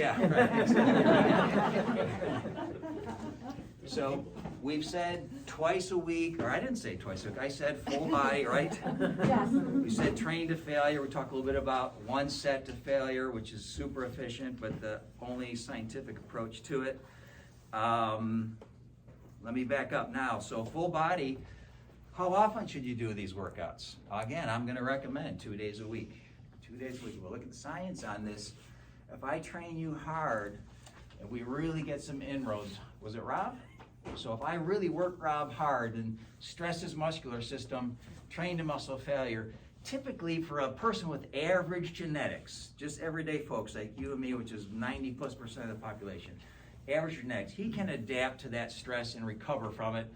Yeah, right. So we've said twice a week, or I didn't say twice a week, I said full body, right? Yes. We said train to failure. We talked a little bit about one set to failure, which is super efficient, but the only scientific approach to it. Let me back up now. So full body, how often should you do these workouts? Again, I'm going to recommend 2 days a week. 2 days a week. We'll look at the science on this. If I train you hard, and we really get some inroads, was it Rob? So if I really work Rob hard and stress his muscular system, train to muscle failure, typically for a person with average genetics, just everyday folks like you and me, which is 90+% of the population, average genetics, he can adapt to that stress and recover from it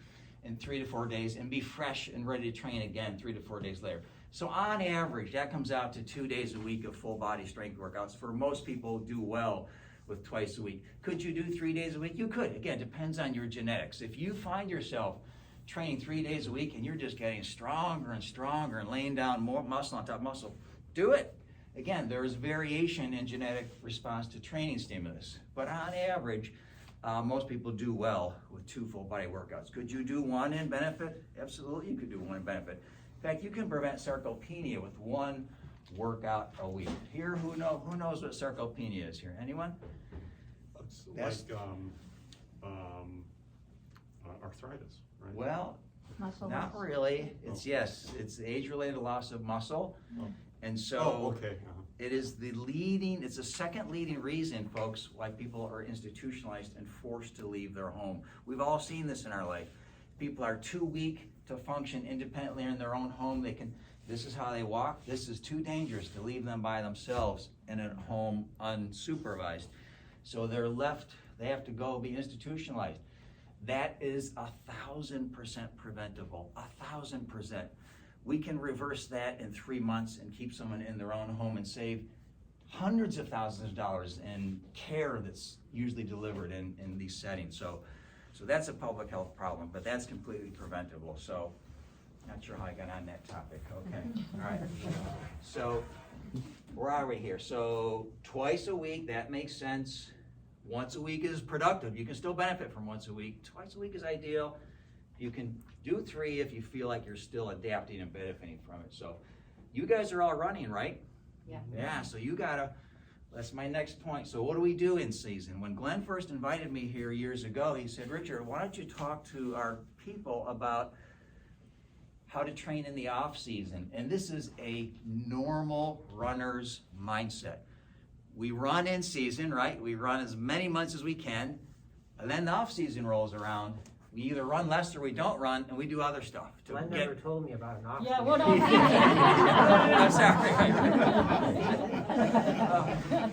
in 3 to 4 days and be fresh and ready to train again 3 to 4 days later. So on average, that comes out to 2 days a week of full body strength workouts. For most people, do well with twice a week. Could you do 3 days a week? You could. Again, depends on your genetics. If you find yourself training 3 days a week and you're just getting stronger and stronger and laying down more muscle on top of muscle, do it. Again, there's variation in genetic response to training stimulus. But on average, most people do well with 2 full body workouts. Could you do 1 and benefit? Absolutely, you could do 1 and benefit. In fact, you can prevent sarcopenia with 1 workout a week. Here, who knows what sarcopenia is here? Anyone? It's like arthritis, right? Well, Muscle not loss. really. It's it's age-related loss of muscle, and so okay. it is it's the second leading reason, folks, why people are institutionalized and forced to leave their home. We've all seen this in our life. People are too weak to function independently in their own home. This is how they walk. This is too dangerous to leave them by themselves in a home unsupervised. So they're left, they have to go be institutionalized. That is 1,000% preventable, 1,000%. We can reverse that in 3 months and keep someone in their own home and save hundreds of thousands of dollars in care that's usually delivered in these settings. So that's a public health problem, but that's completely preventable. So not sure how I got on that topic. Okay, all right. So where are we here? So twice a week, that makes sense. Once a week is productive. You can still benefit from once a week. Twice a week is ideal. You can do 3 if you feel like you're still adapting and benefiting from it. So you guys are all running, right? Yeah. Yeah, so that's my next point. So what do we do in season? When Glenn first invited me here years ago, he said, Richard, why don't you talk to our people about how to train in the off season? And this is a normal runner's mindset. We run in season, right? We run as many months as we can, and then the off season rolls around. We either run less or we don't run, and we do other stuff. Glenn never told me about an off Yeah, season. what else? I'm sorry.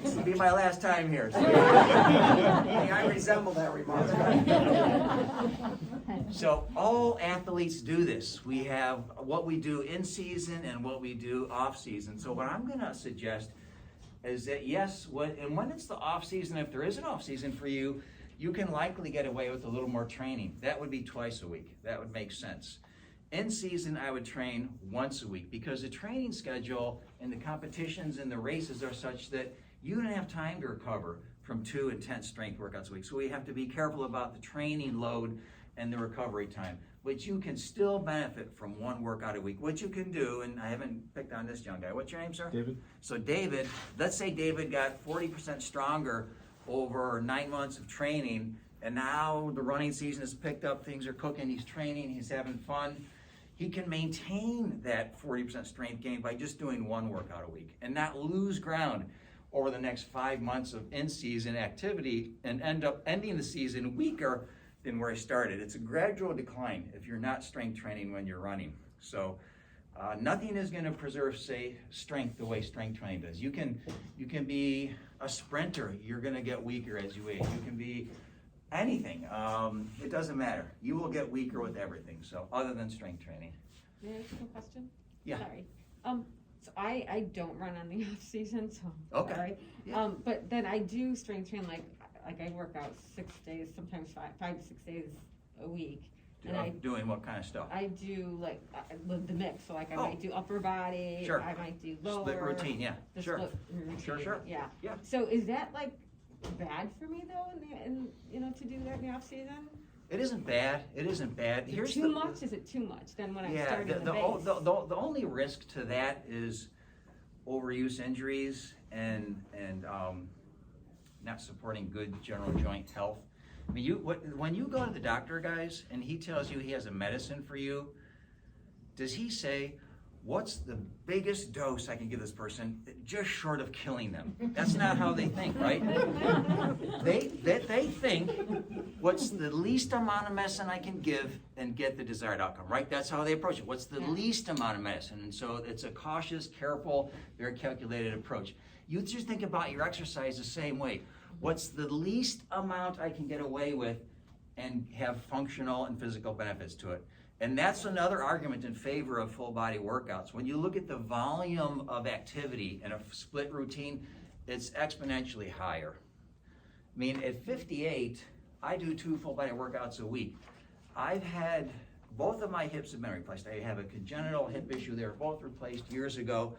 This will be my last time here. So. I resemble that remark. So all athletes do this. We have what we do in season and what we do off season. So what I'm going to suggest is that when it's the off season, if there is an off season for you, you can likely get away with a little more training. That would be twice a week. That would make sense. In season, I would train once a week because the training schedule and the competitions and the races are such that you don't have time to recover from 2 intense strength workouts a week. So we have to be careful about the training load and the recovery time. But you can still benefit from 1 workout a week. What you can do, and I haven't picked on this young guy. What's your name, sir? David. So David, let's say David got 40% stronger over 9 months of training, and now the running season has picked up, things are cooking, he's training, he's having fun. He can maintain that 40% strength gain by just doing 1 workout a week and not lose ground over the next 5 months of in-season activity and end up ending the season weaker than where he started. It's a gradual decline if you're not strength training when you're running. So nothing is going to preserve, say, strength the way strength training does. You can be a sprinter. You're going to get weaker as you age. You can be anything. It doesn't matter. You will get weaker with everything. So other than strength training. May I ask you a question? Yeah. Sorry. So I don't run on the off season, so Okay. sorry. Yeah. But then I do strength train like I work out 6 days, sometimes 5 to 6 days a week. And Doing what kind of stuff? I do like the mix, so like I Oh. might do upper body, Sure. I might do lower. Split routine, yeah. The Sure. split routine, Sure. yeah. Yeah. So is that like bad for me though, to do that in the off season? It isn't bad. It isn't bad. Is it too much? Is it too much? Then when I'm starting the base. The only risk to that is overuse injuries and not supporting good general joint health. I mean, when you go to the doctor, guys, and he tells you he has a medicine for you, does he say, what's the biggest dose I can give this person just short of killing them? That's not how they think, right? They think, what's the least amount of medicine I can give and get the desired outcome, right? That's how they approach it. What's the least amount of medicine? And so it's a cautious, careful, very calculated approach. You just think about your exercise the same way. What's the least amount I can get away with and have functional and physical benefits to it? And that's another argument in favor of full body workouts. When you look at the volume of activity in a split routine, it's exponentially higher. I mean, at 58, I do 2 full body workouts a week. I've had, both of my hips have been replaced. I have a congenital hip issue. They were both replaced years ago.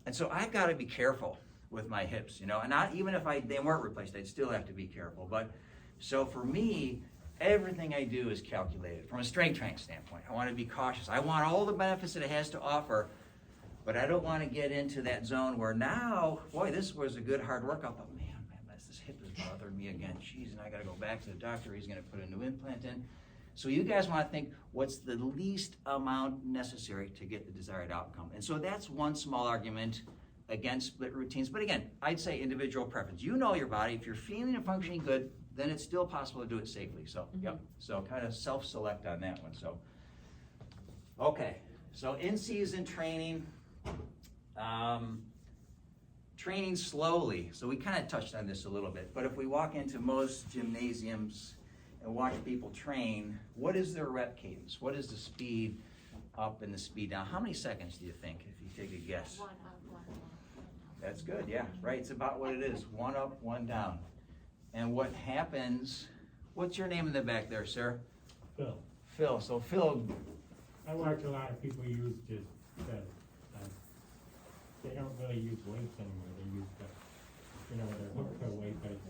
And so I've got to be careful with my hips, and not even if they weren't replaced, I'd still have to be careful. But so for me, everything I do is calculated from a strength training standpoint. I want to be cautious. I want all the benefits that it has to offer, but I don't want to get into that zone where now, boy, this was a good hard workout, but man, this hip is bothering me again. Jeez, and I got to go back to the doctor. He's going to put a new implant in. So you guys want to think, what's the least amount necessary to get the desired outcome? And so that's one small argument against split routines. But again, I'd say individual preference. You know your body. If you're feeling and functioning good, then it's still possible to do it safely. So, yep. So kind of self-select on that one. So, okay. So in-season training, training slowly. So we kind of touched on this a little bit. But if we walk into most gymnasiums and watch people train, what is their rep cadence? What is the speed up and the speed down? How many seconds do you think, if you take a guess? 1 up, 1 down. That's good, yeah, right. It's about what it is. 1 up, 1 down. And what happens, what's your name in the back there, sir? Phil. Phil. So Phil, I watch a lot of people use just they don't really use weights anymore. They use they're hooked to a weight, but it's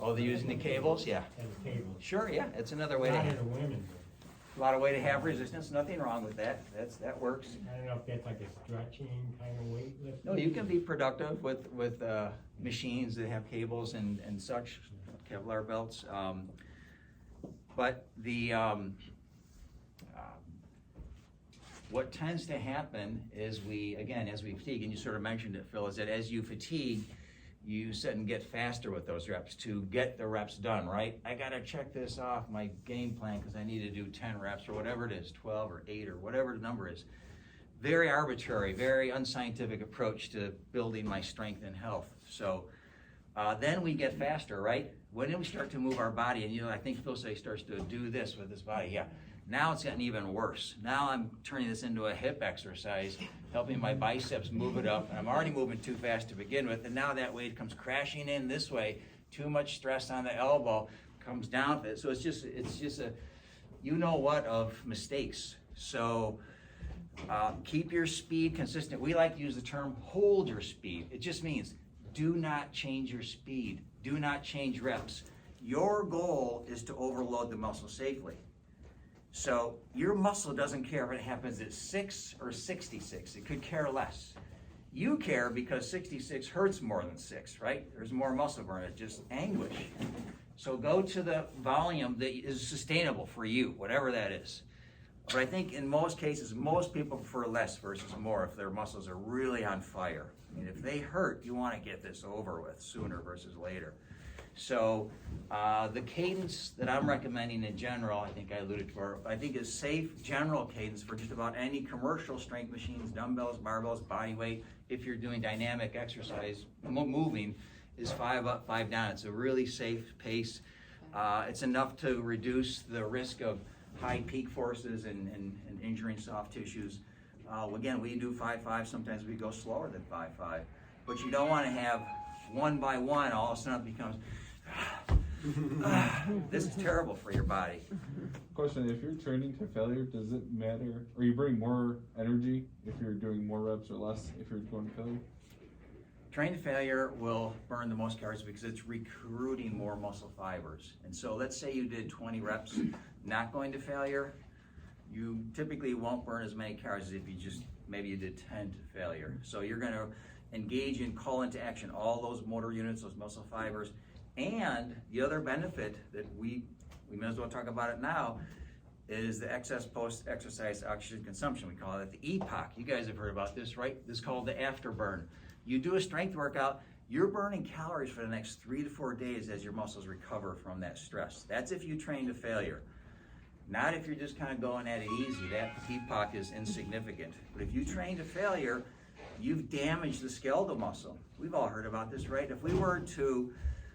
oh, they're using the cables? Yeah. And the cables. Sure, yeah, it's another way to Not in have, the women. a lot of way to have resistance. Nothing wrong with that. That works. I don't know if that's like a stretching kind of weight lift. No, you can be productive with machines that have cables and such, Kevlar belts. But the what tends to happen is as we fatigue, and you sort of mentioned it, Phil, is that as you fatigue, you sit and get faster with those reps to get the reps done, right? I gotta check this off my game plan because I need to do 10 reps or whatever it is, 12 or 8 or whatever the number is. Very arbitrary, very unscientific approach to building my strength and health. So then we get faster, right? When we start to move our body, and I think Phil said he starts to do this with his body, yeah. Now it's gotten even worse. Now I'm turning this into a hip exercise, helping my biceps move it up, and I'm already moving too fast to begin with, and now that weight comes crashing in this way, too much stress on the elbow, comes down with it. So it's just a, of mistakes. So keep your speed consistent. We like to use the term hold your speed. It just means do not change your speed. Do not change reps. Your goal is to overload the muscle safely. So your muscle doesn't care if it happens at 6 or 66. It could care less. You care because 66 hurts more than 6, right? There's more muscle burn. It's just anguish. So go to the volume that is sustainable for you, whatever that is. But I think in most cases, most people prefer less versus more if their muscles are really on fire. I mean, if they hurt, you want to get this over with sooner versus later. So the cadence that I'm recommending in general, I think I alluded to, I think is safe general cadence for just about any commercial strength machines, dumbbells, barbells, body weight. If you're doing dynamic exercise, moving, is 5 up, 5 down. It's a really safe pace. It's enough to reduce the risk of high peak forces and injuring soft tissues. Again, we do 5-5. Sometimes we go slower than 5-5. But you don't want to have 1 by 1. All of a sudden it becomes, this is terrible for your body. Question, if you're training to failure, does it matter, or you bring more energy if you're doing more reps or less if you're going to failure? Train to failure will burn the most calories because it's recruiting more muscle fibers. And so let's say you did 20 reps not going to failure, you typically won't burn as many calories as if you just, maybe you did 10 to failure. So you're gonna engage in call into action, all those motor units, those muscle fibers. And the other benefit that we may as well talk about it now, is the excess post-exercise oxygen consumption. We call it the EPOC. You guys have heard about this, right? This is called the afterburn. You do a strength workout, you're burning calories for the next 3 to 4 days as your muscles recover from that stress. That's if you train to failure. Not if you're just kind of going at it easy. That EPOC is insignificant. But if you train to failure, you've damaged the skeletal muscle. We've all heard about this, right? If we were to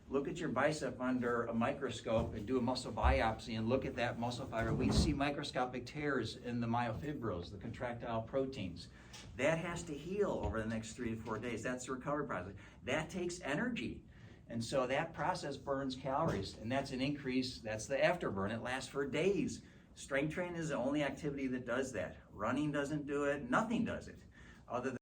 look at your bicep under a microscope and do a muscle biopsy and look at that muscle fiber, we see microscopic tears in the myofibrils, the contractile proteins. That has to heal over the next 3 to 4 days. That's the recovery process. That takes energy. And so that process burns calories, and that's an increase, that's the afterburn. It lasts for days. Strength training is the only activity that does that. Running doesn't do it, nothing does it, other than